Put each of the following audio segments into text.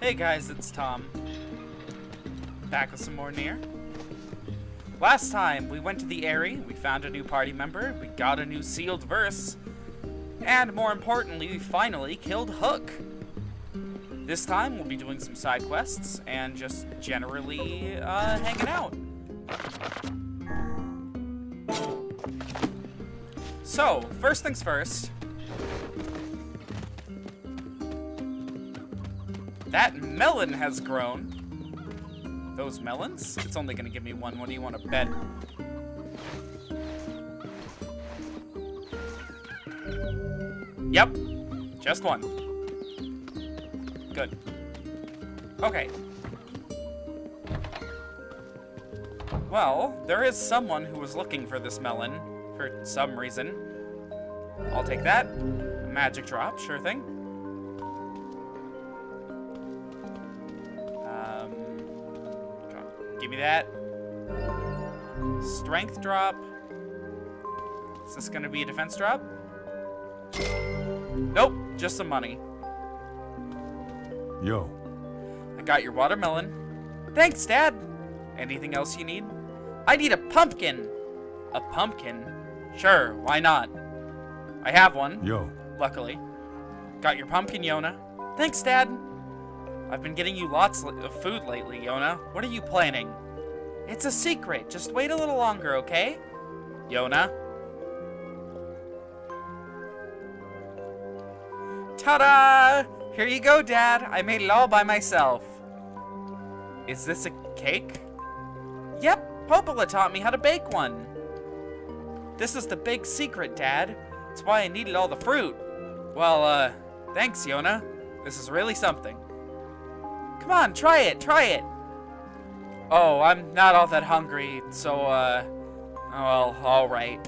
Hey guys, it's Tom. Back with some more Nier. Last time, we went to the Airy, we found a new party member, we got a new sealed verse, and more importantly, we finally killed Hook. This time, we'll be doing some side quests, and just generally, hanging out. So, first things first. That melon has grown. Those melons? It's only gonna give me one. What do you want to bet? Yep. Just one. Good. Okay. Well, there is someone who was looking for this melon for some reason. I'll take that. A magic drop, sure thing. Give me that. Strength drop. Is this gonna be a defense drop? Nope, just some money. Yo. I got your watermelon. Thanks, Dad. Anything else you need? I need a pumpkin. A pumpkin? Sure, why not? I have one. Yo. Luckily. Got your pumpkin, Yona. Thanks, Dad. I've been getting you lots of food lately, Yona. What are you planning? It's a secret. Just wait a little longer, okay? Yona. Ta-da! Here you go, Dad. I made it all by myself. Is this a cake? Yep, Popola taught me how to bake one. This is the big secret, Dad. That's why I needed all the fruit. Well, thanks, Yona. This is really something. Come on, try it, try it. Oh, I'm not all that hungry, so, well, alright.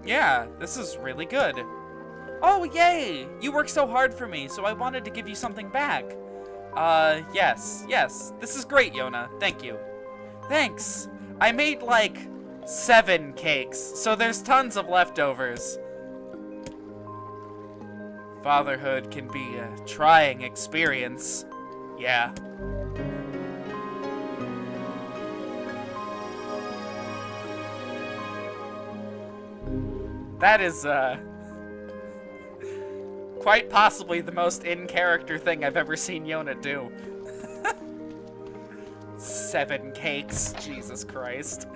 Yeah, this is really good. Oh, yay! You worked so hard for me, so I wanted to give you something back. Yes, this is great, Yona, thank you. Thanks! I made, like, 7 cakes, so there's tons of leftovers. Fatherhood can be a trying experience. Yeah. That is, quite possibly the most in-character thing I've ever seen Yona do. 7 cakes, Jesus Christ.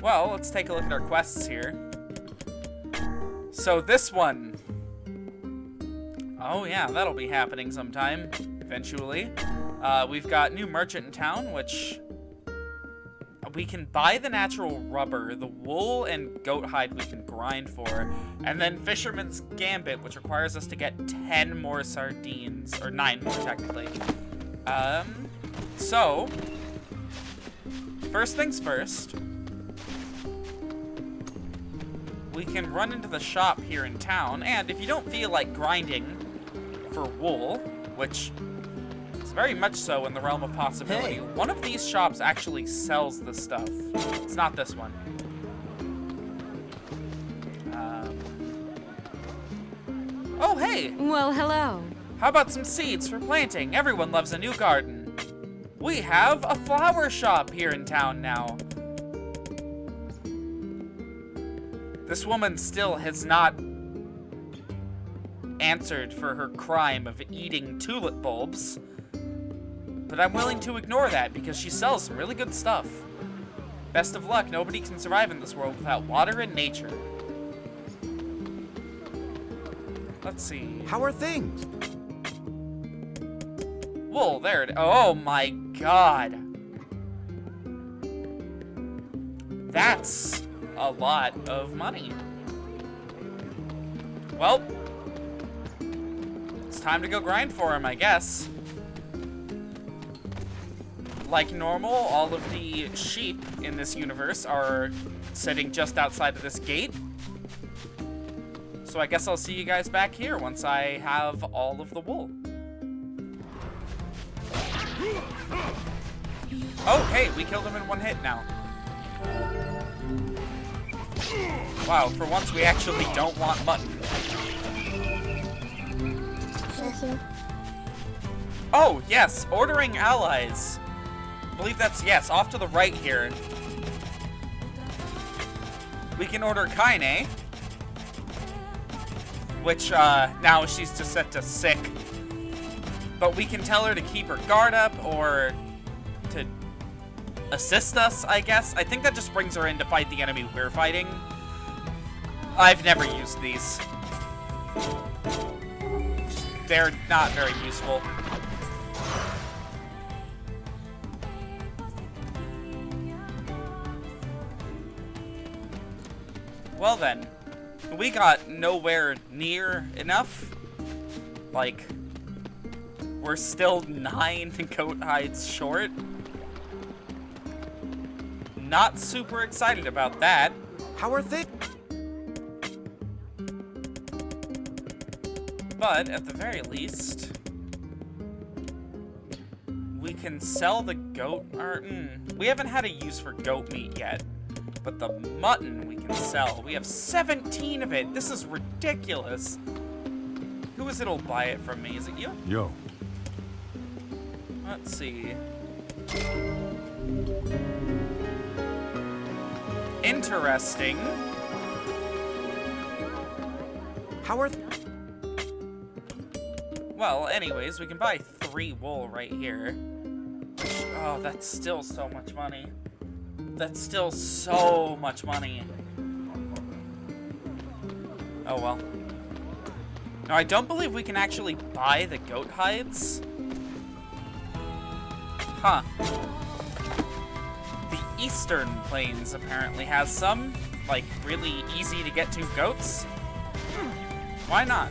Well, let's take a look at our quests here. So this one. Oh yeah, that'll be happening sometime, eventually. We've got new merchant in town, which we can buy the natural rubber, the wool and goat hide we can grind for, and then Fisherman's Gambit, which requires us to get 10 more sardines, or 9 more technically. So, first things first, we can run into the shop here in town, and if you don't feel like grinding for wool, which is very much so in the realm of possibility, one of these shops actually sells the stuff. It's not this one. Oh, hey! Well, hello. How about some seeds for planting? Everyone loves a new garden. We have a flower shop here in town now. This woman still has not answered for her crime of eating tulip bulbs, but I'm willing to ignore that because she sells some really good stuff. Best of luck, nobody can survive in this world without water and nature. Let's see. How are things? Wool, there it is. Oh my god. That's a lot of money. Well, it's time to go grind for him, I guess. Like normal, all of the sheep in this universe are sitting just outside of this gate. So I guess I'll see you guys back here once I have all of the wool. Oh, hey, we killed him in one hit now. Wow, for once we actually don't want mutton. Oh, yes, ordering allies. I believe that's, yes, off to the right here. We can order Kaine, which, now she's just set to sick. But we can tell her to keep her guard up, or to assist us, I guess. I think that just brings her in to fight the enemy we're fighting. I've never used these. They're not very useful. Well then, we got nowhere near enough. Like, we're still 9 goat hides short. Not super excited about that. How are things? But at the very least, we can sell the goat. We haven't had a use for goat meat yet. But the mutton we can sell. We have 17 of it. This is ridiculous. Who is it'll buy it from me? Is it you? Yo. Let's see. Interesting. How are Well, anyways, we can buy 3 wool right here. Oh, that's still so much money. That's still so much money. Oh well. No, I don't believe we can actually buy the goat hides. Huh. The Eastern Plains apparently has some, like, really easy to get to goats. Why not?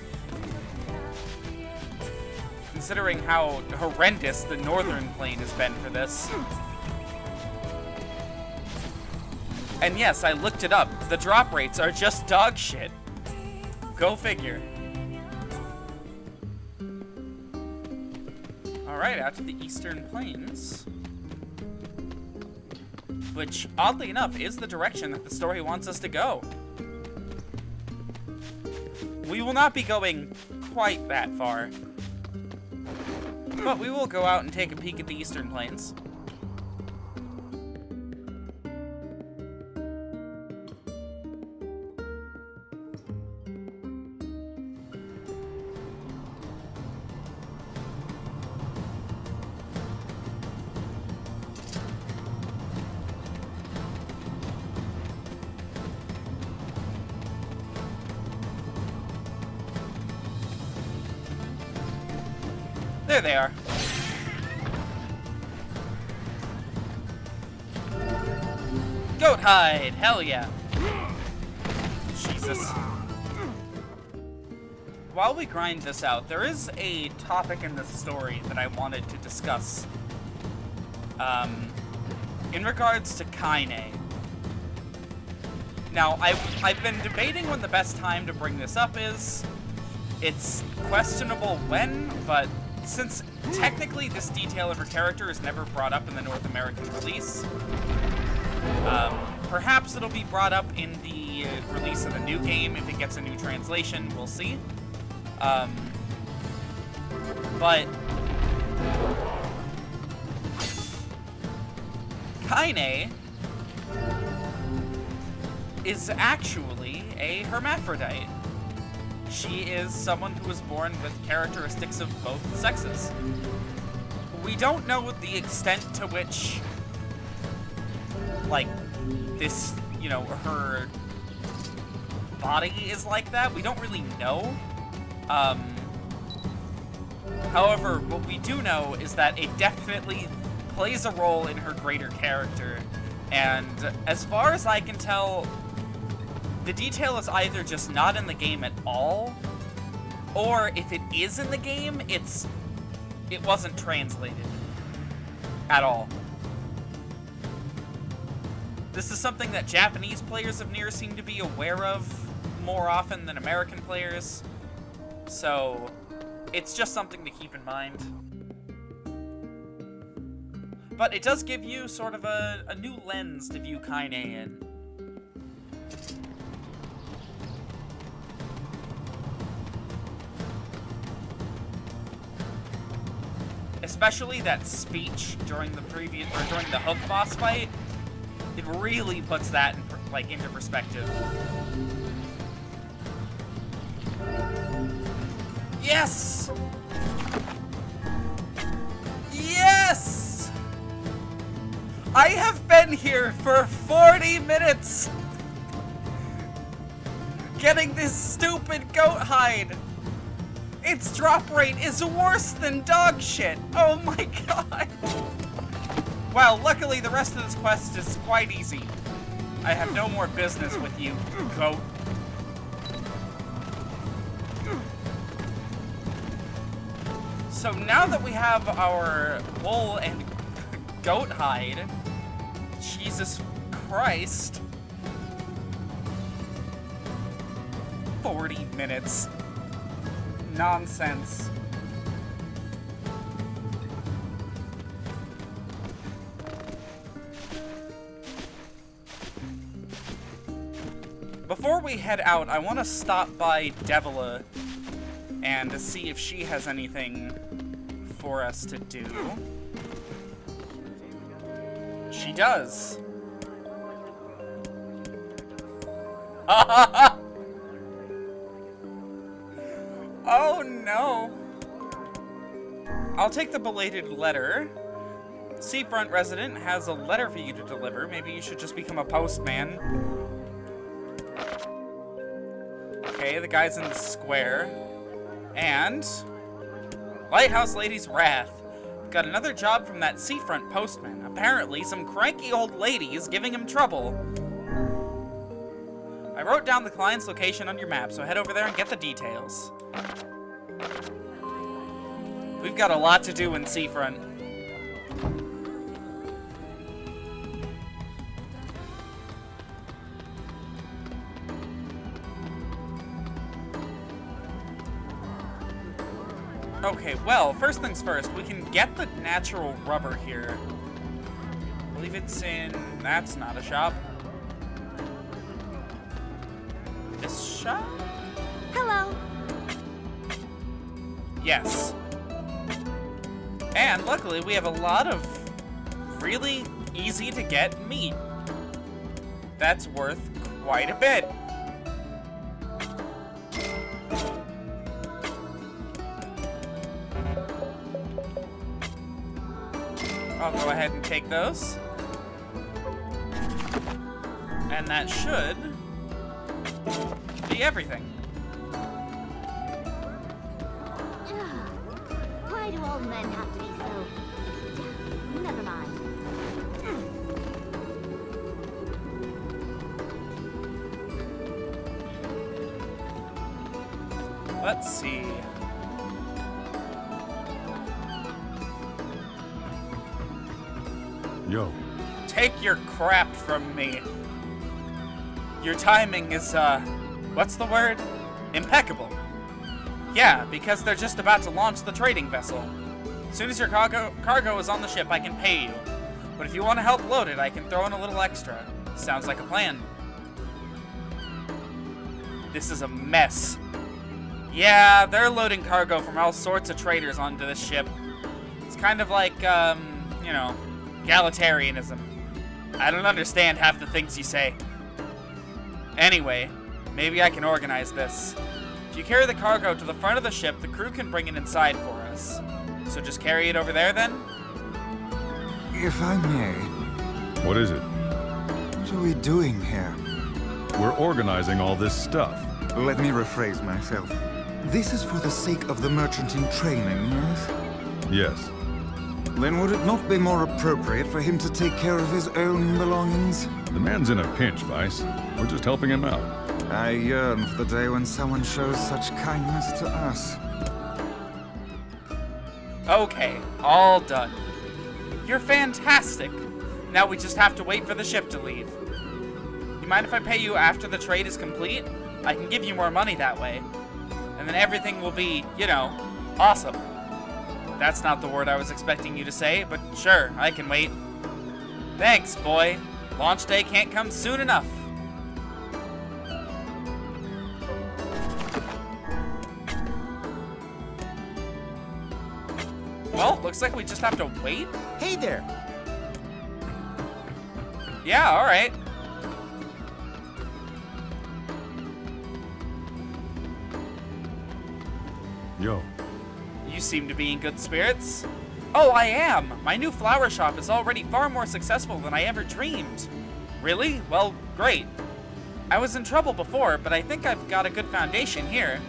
Considering how horrendous the Northern Plain has been for this. And yes, I looked it up. The drop rates are just dog shit. Go figure. Alright, out to the Eastern Plains. Which, oddly enough, is the direction that the story wants us to go. We will not be going quite that far. But we will go out and take a peek at the Eastern Plains. There they are. Goat hide! Hell yeah. Jesus. While we grind this out, there is a topic in this story that I wanted to discuss. In regards to Kaine. Now, I've been debating when the best time to bring this up is. It's questionable when, but since technically this detail of her character is never brought up in the North American release, perhaps it'll be brought up in the release of the new game if it gets a new translation. We'll see. But Kaine is actually a hermaphrodite. She is someone who was born with characteristics of both sexes. We don't know the extent to which, like, this, you know, her body is like that. We don't really know. However, what we do know is that it definitely plays a role in her greater character. And as far as I can tell, the detail is either just not in the game at all, or if it is in the game, it wasn't translated at all. This is something that Japanese players of Nier seem to be aware of more often than American players, so it's just something to keep in mind. But it does give you sort of a new lens to view Kaine in. especially that speech during the hook boss fight, it really puts that into perspective. Yes! Yes! I have been here for 40 minutes getting this stupid goat hide. Its drop rate is worse than dog shit. Oh my god. Well, luckily the rest of this quest is quite easy. I have no more business with you, goat. So now that we have our wool and goat hide, Jesus Christ. 40 minutes. Nonsense. Before we head out, I want to stop by Devila and to see if she has anything for us to do. She does. Oh no. I'll take the belated letter. Seafront resident has a letter for you to deliver. Maybe you should just become a postman. Okay, the guy's in the square. And Lighthouse Lady's Wrath. Got another job from that seafront postman. Apparently, some cranky old lady is giving him trouble. I wrote down the client's location on your map, so head over there and get the details. We've got a lot to do in seafront. Okay, well, first things first, we can get the natural rubber here. I believe it's in... that's not a shop. This shop? Hello. Yes. And luckily, we have a lot of really easy to get meat. That's worth quite a bit. I'll go ahead and take those. And that should be everything. Why do all men have to be so... Never mind. Let's see. Yo. Take your crap from me. Your timing is, what's the word? Impeccable. Yeah, because they're just about to launch the trading vessel. As soon as your cargo is on the ship, I can pay you. But if you want to help load it, I can throw in a little extra. Sounds like a plan. This is a mess. Yeah, they're loading cargo from all sorts of traders onto this ship. It's kind of like, you know, egalitarianism. I don't understand half the things you say. Anyway, maybe I can organize this. If you carry the cargo to the front of the ship, the crew can bring it inside for us. So just carry it over there then? If I may. What is it? What are we doing here? We're organizing all this stuff. Let me rephrase myself. This is for the sake of the merchant in training, yes? Yes. Then would it not be more appropriate for him to take care of his own belongings? The man's in a pinch, Vice. We're just helping him out. I yearn for the day when someone shows such kindness to us. Okay, all done. You're fantastic. Now we just have to wait for the ship to leave. You mind if I pay you after the trade is complete? I can give you more money that way. And then everything will be, you know, awesome. That's not the word I was expecting you to say, but sure, I can wait. Thanks, boy. Launch day can't come soon enough. Well, looks like we just have to wait? Hey there. Yeah, alright. Yo, You seem to be in good spirits. Oh, I am! My new flower shop is already far more successful than I ever dreamed. Really? Well, great. I was in trouble before, but I think I've got a good foundation here.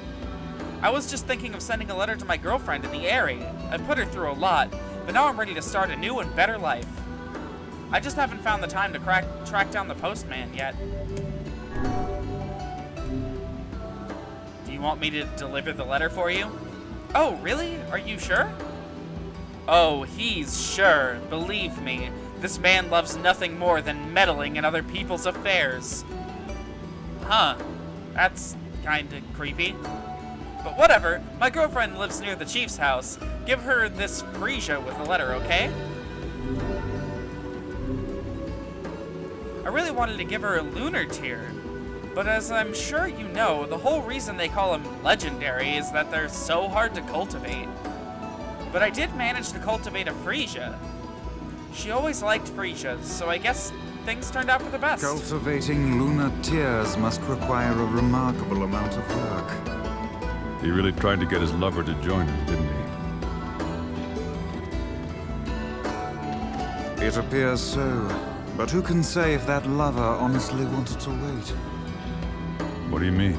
I was just thinking of sending a letter to my girlfriend in the area. I put her through a lot, but now I'm ready to start a new and better life. I just haven't found the time to track down the postman yet. Do you want me to deliver the letter for you? Oh, really? Are you sure? Oh, he's sure. Believe me, this man loves nothing more than meddling in other people's affairs. Huh. That's kinda creepy. But whatever, my girlfriend lives near the chief's house. Give her this Frisia with the letter, okay? I really wanted to give her a lunar tear, but as I'm sure you know, the whole reason they call them legendary is that they're so hard to cultivate. But I did manage to cultivate a Frisia. She always liked Frisias, so I guess things turned out for the best. Cultivating lunar tears must require a remarkable amount of work. he really tried to get his lover to join him, didn't he? It appears so. But who can say if that lover honestly wanted to wait? What do you mean?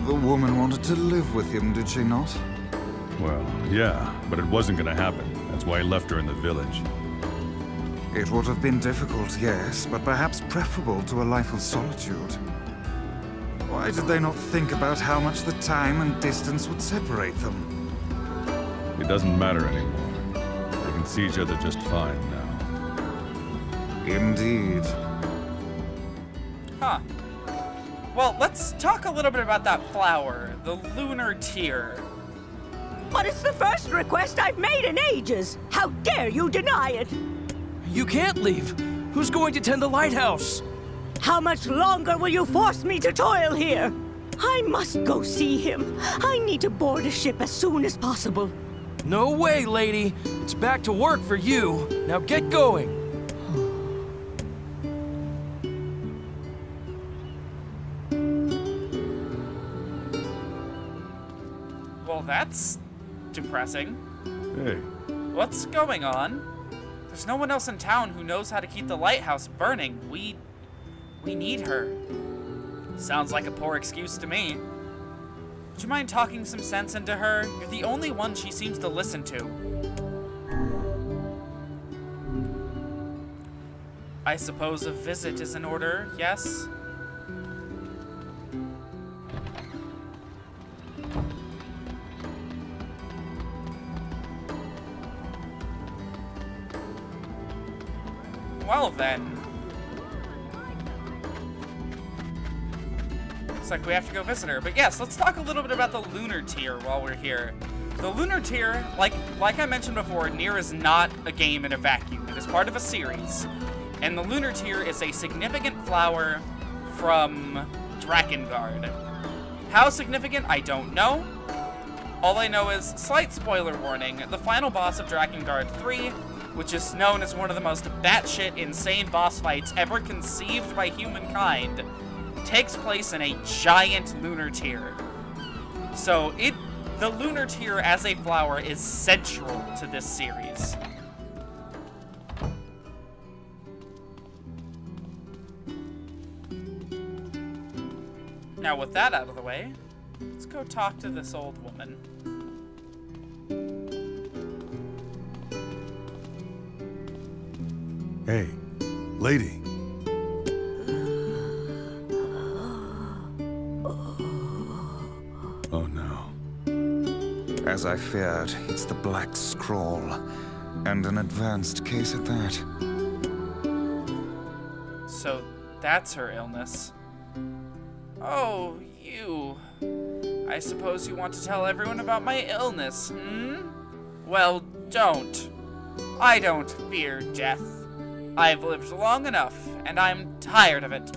The woman wanted to live with him, did she not? Well, yeah, but it wasn't gonna happen. That's why he left her in the village. It would have been difficult, yes, but perhaps preferable to a life of solitude. Why did they not think about how much the time and distance would separate them? It doesn't matter anymore. They can see each other just fine now. Indeed. Huh. Well, let's talk a little bit about that flower, the lunar tear. But it's the first request I've made in ages. How dare you deny it? You can't leave. Who's going to tend the lighthouse? How much longer will you force me to toil here? I must go see him. I need to board a ship as soon as possible. No way, lady. It's back to work for you. Now get going. Well, that's depressing. Hey, What's going on? There's no one else in town who knows how to keep the lighthouse burning. We need her. Sounds like a poor excuse to me. Would you mind talking some sense into her? You're the only one she seems to listen to. I suppose a visit is in order, yes? Well then. Looks like we have to go visit her. But yes, let's talk a little bit about the lunar tear while we're here. The lunar tear, like I mentioned before, Nier is not a game in a vacuum. It is part of a series. And the lunar tear is a significant flower from Drakengard. How significant, I don't know. All I know is, slight spoiler warning, the final boss of Drakengard 3, which is known as one of the most batshit insane boss fights ever conceived by humankind, takes place in a giant lunar tear. So the lunar tear as a flower is central to this series. Now with that out of the way, let's go talk to this old woman. hey, lady. Oh no. As I feared, it's the Black Scrawl. And an advanced case at that. So that's her illness. Oh, you. I suppose you want to tell everyone about my illness, hmm? Well, don't. I don't fear death. I've lived long enough, and I'm tired of it.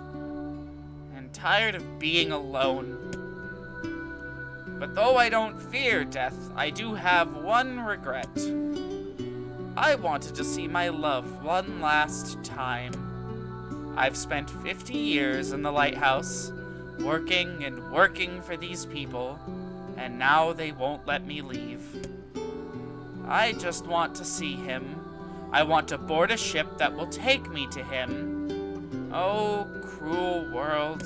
And tired of being alone. But though I don't fear death, I do have one regret. I wanted to see my love one last time. I've spent 50 years in the Lighthouse, working and working for these people, and now they won't let me leave. I just want to see him. I want to board a ship that will take me to him. Oh, cruel world.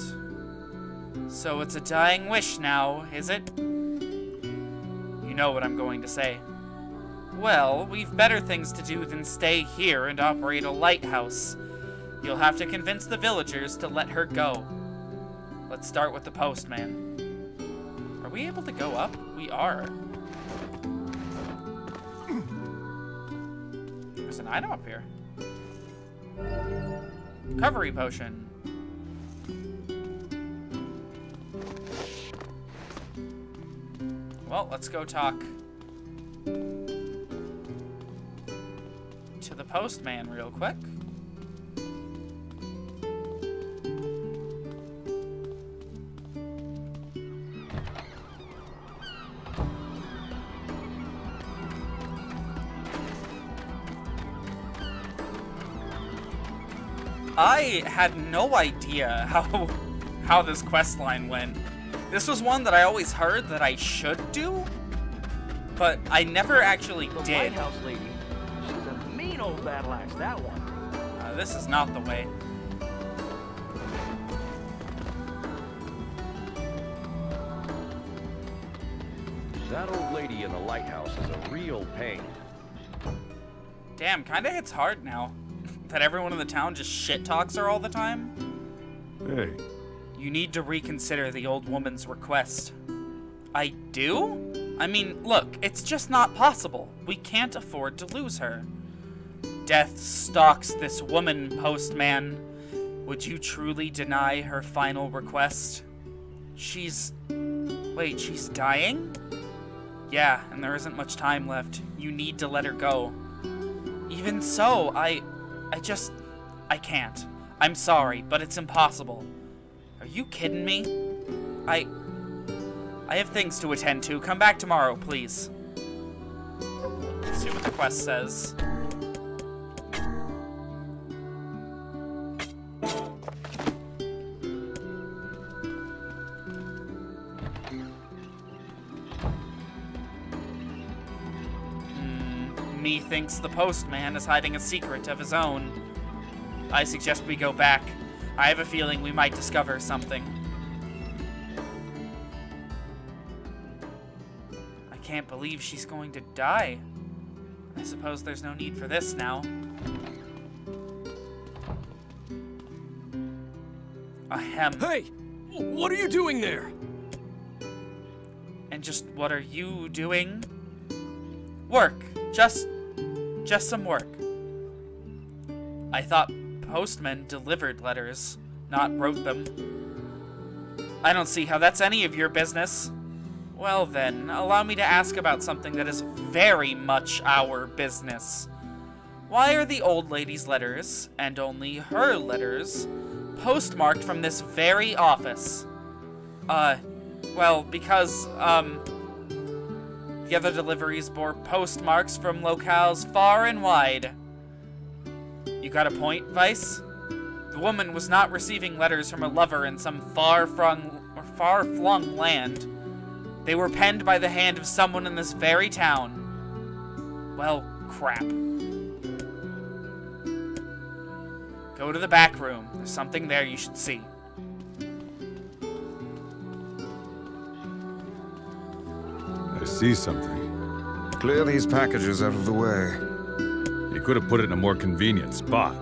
So it's a dying wish now, is it? You know what I'm going to say. Well, we've better things to do than stay here and operate a lighthouse. You'll have to convince the villagers to let her go. Let's start with the postman. Are we able to go up? We are. There's an item up here. Recovery potion. Well, let's go talk to the postman real quick. I had no idea how this quest line went. This was one that I always heard that I should do, but I never actually The did. Lighthouse lady. She's a mean old battle axe, that one. This is not the way. That old lady in the lighthouse is a real pain. Damn, kinda hits hard now. That everyone in the town just shit talks her all the time. Hey, You need to reconsider the old woman's request. I do? I mean, look, it's just not possible. We can't afford to lose her. Death stalks this woman, postman. Would you truly deny her final request? Wait, she's dying? Yeah, and there isn't much time left. You need to let her go. Even so, I can't. I'm sorry, but it's impossible. Are you kidding me? I have things to attend to. Come back tomorrow, please. Let's see what the quest says. Methinks the postman is hiding a secret of his own. I suggest we go back. I have a feeling we might discover something. I can't believe she's going to die. I suppose there's no need for this now. Ahem. Hey! What are you doing there? And just what are you doing? Work. Just some work. I thought postmen delivered letters, not wrote them. I don't see how that's any of your business. Well then, allow me to ask about something that is very much our business. Why are the old lady's letters, and only her letters, postmarked from this very office? Well, because, the other deliveries bore postmarks from locales far and wide. You got a point, Vice? The woman was not receiving letters from her lover in some far-flung land. They were penned by the hand of someone in this very town. Well, crap. Go to the back room. There's something there you should see. I see something. Clear these packages out of the way. You could have put it in a more convenient spot.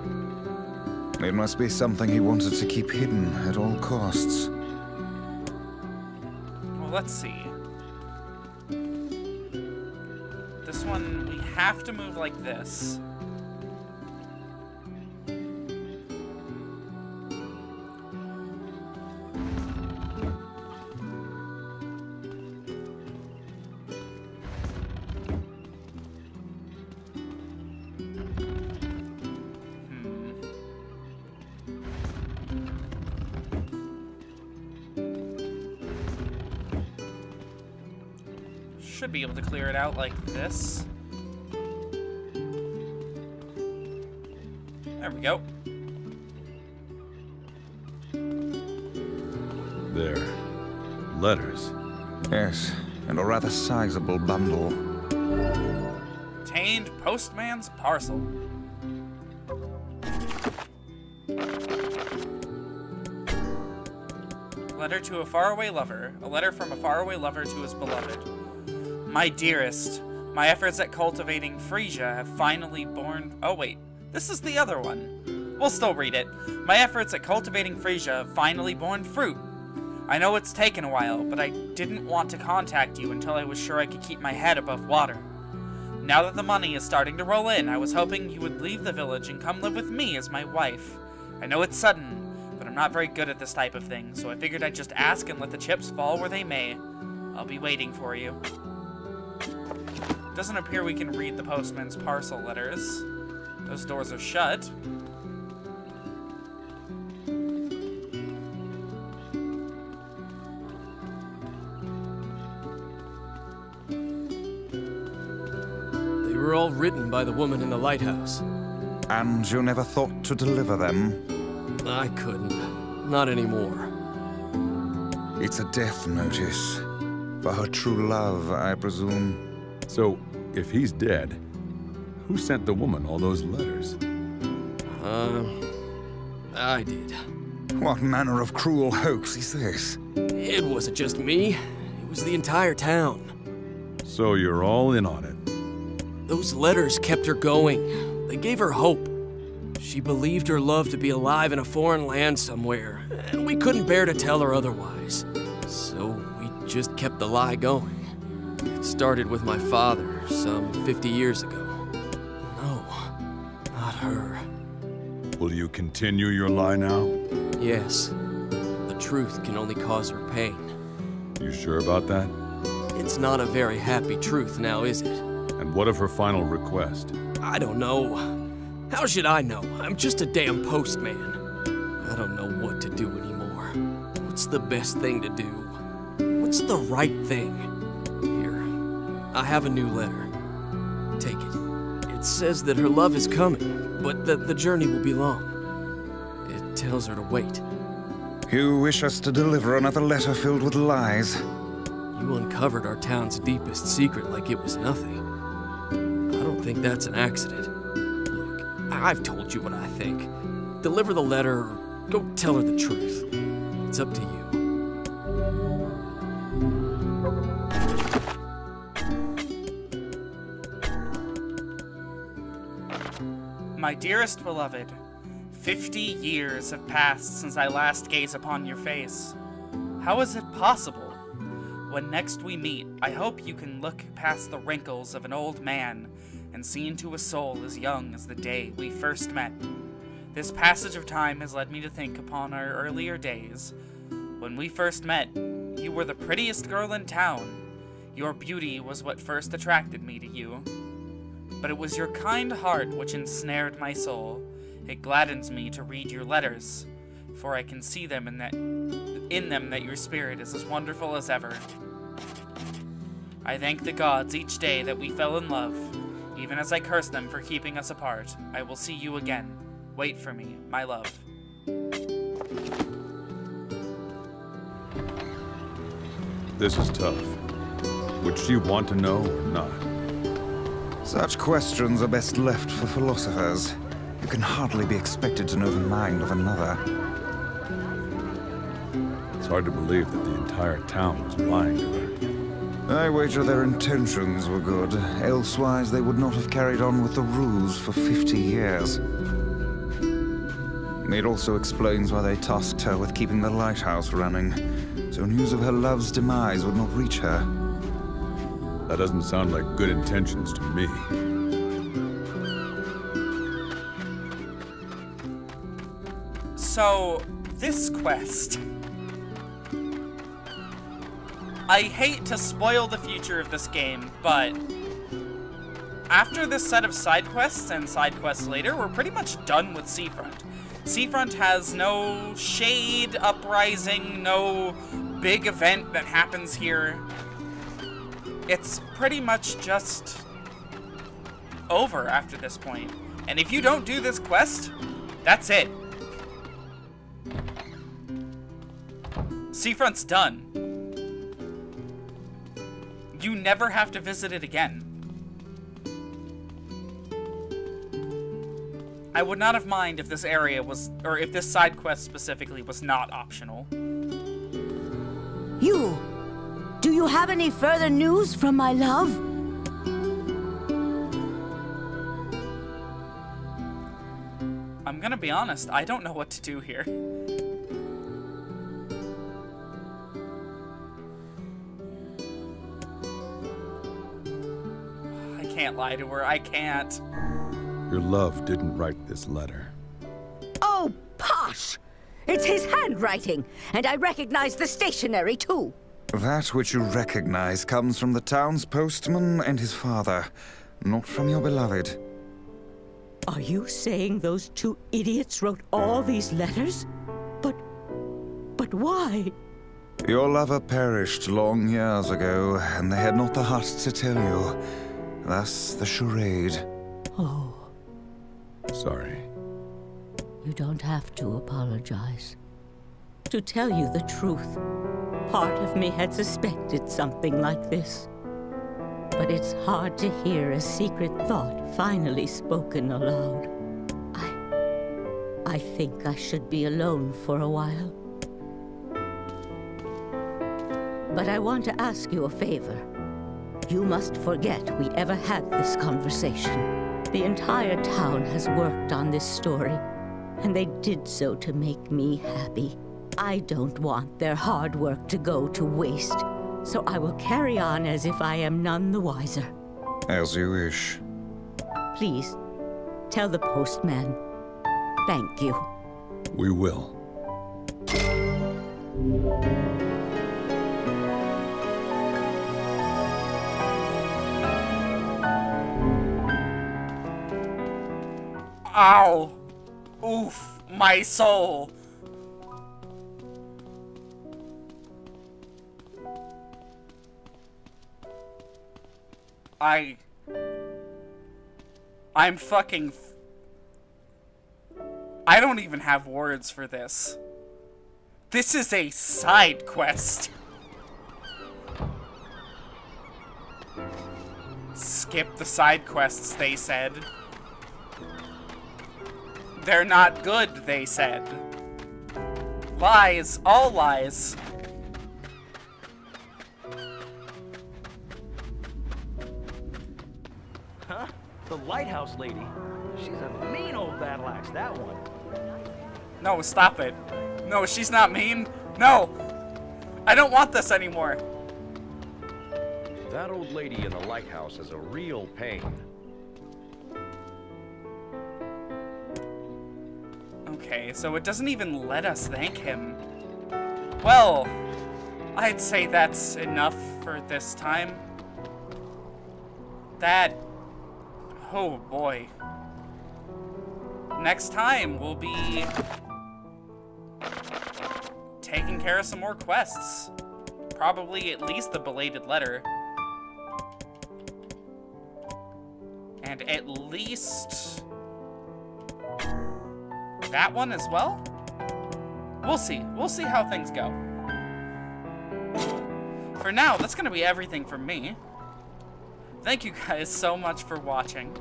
It must be something he wanted to keep hidden at all costs. Well, let's see. This one, we have to move like this. Should be able to clear it out like this. There we go. There. Letters. Yes, and a rather sizable bundle. Obtained postman's parcel. Letter to a faraway lover. A letter from a faraway lover to his beloved. My dearest, my efforts at cultivating Frisia have finally borne... Oh, wait. This is the other one. We'll still read it. My efforts at cultivating Frisia have finally borne fruit. I know it's taken a while, but I didn't want to contact you until I was sure I could keep my head above water. Now that the money is starting to roll in, I was hoping you would leave the village and come live with me as my wife. I know it's sudden, but I'm not very good at this type of thing, so I figured I'd just ask and let the chips fall where they may. I'll be waiting for you. Doesn't appear we can read the postman's parcel letters. Those doors are shut. They were all written by the woman in the lighthouse. And you never thought to deliver them? I couldn't. Not anymore. It's a death notice. For her true love, I presume. So, if he's dead, who sent the woman all those letters? I did. What manner of cruel hoax is this? It wasn't just me. It was the entire town. So you're all in on it. Those letters kept her going. They gave her hope. She believed her love to be alive in a foreign land somewhere, and we couldn't bear to tell her otherwise. So we just kept the lie going. It started with my father, some 50 years ago. No, not her. Will you continue your lie now? Yes. The truth can only cause her pain. You sure about that? It's not a very happy truth now, is it? And what of her final request? I don't know. How should I know? I'm just a damn postman. I don't know what to do anymore. What's the best thing to do? What's the right thing? Here, I have a new letter. Take it. It says that her love is coming, but that the journey will be long. It tells her to wait. You wish us to deliver another letter filled with lies? You uncovered our town's deepest secret like it was nothing. I don't think that's an accident. Look, I've told you what I think. Deliver the letter or go tell her the truth. It's up to you. My dearest beloved, 50 years have passed since I last gazed upon your face. How is it possible? When next we meet, I hope you can look past the wrinkles of an old man and see into a soul as young as the day we first met. This passage of time has led me to think upon our earlier days. When we first met, you were the prettiest girl in town. Your beauty was what first attracted me to you. But it was your kind heart which ensnared my soul. It gladdens me to read your letters, for I can see them in them that your spirit is as wonderful as ever. I thank the gods each day that we fell in love, even as I curse them for keeping us apart. I will see you again. Wait for me, my love. This is tough. Would she want to know or not? Such questions are best left for philosophers. You can hardly be expected to know the mind of another. It's hard to believe that the entire town was lying to her. I wager their intentions were good, elsewise they would not have carried on with the ruse for 50 years. It also explains why they tasked her with keeping the lighthouse running, so news of her love's demise would not reach her. That doesn't sound like good intentions to me. So, this quest... I hate to spoil the future of this game, but after this set of side quests and side quests later, we're pretty much done with Seafront. Seafront has no shade uprising, no big event that happens here. It's pretty much just over after this point. And if you don't do this quest, That's it. Seafront's done. You never have to visit it again. I would not have minded if this area was, or if this side quest specifically was not optional. Do you have any further news from my love? I'm gonna be honest, I don't know what to do here. I can't lie to her, I can't. Your love didn't write this letter. Oh, posh! It's his handwriting, and I recognize the stationery, too. That which you recognize comes from the town's postman and his father, not from your beloved. Are you saying those two idiots wrote all these letters? But why? Your lover perished long years ago, and they had not the heart to tell you. Thus the charade. Oh. Sorry. You don't have to apologize. To tell you the truth, part of me had suspected something like this. But it's hard to hear a secret thought finally spoken aloud. I think I should be alone for a while. But I want to ask you a favor. You must forget we ever had this conversation. The entire town has worked on this story, and they did so to make me happy. I don't want their hard work to go to waste, so I will carry on as if I am none the wiser. As you wish. Please, tell the postman. Thank you. We will. Ow! Oof! My soul! I'm fucking... I don't even have words for this. This is a side quest. Skip the side quests, they said. They're not good, they said. Lies, all lies. Huh? The Lighthouse lady? She's a mean old battle axe, that one. No, stop it. No, she's not mean. No! I don't want this anymore. That old lady in the lighthouse is a real pain. Okay, so it doesn't even let us thank him. Well, I'd say that's enough for this time. Oh boy. Next time, we'll be taking care of some more quests. Probably at least the belated letter. And at least that one as well? We'll see. We'll see how things go. For now, that's gonna be everything from me. Thank you guys so much for watching.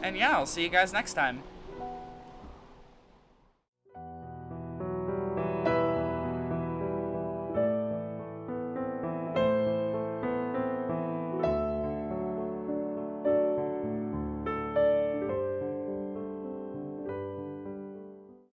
And yeah, I'll see you guys next time.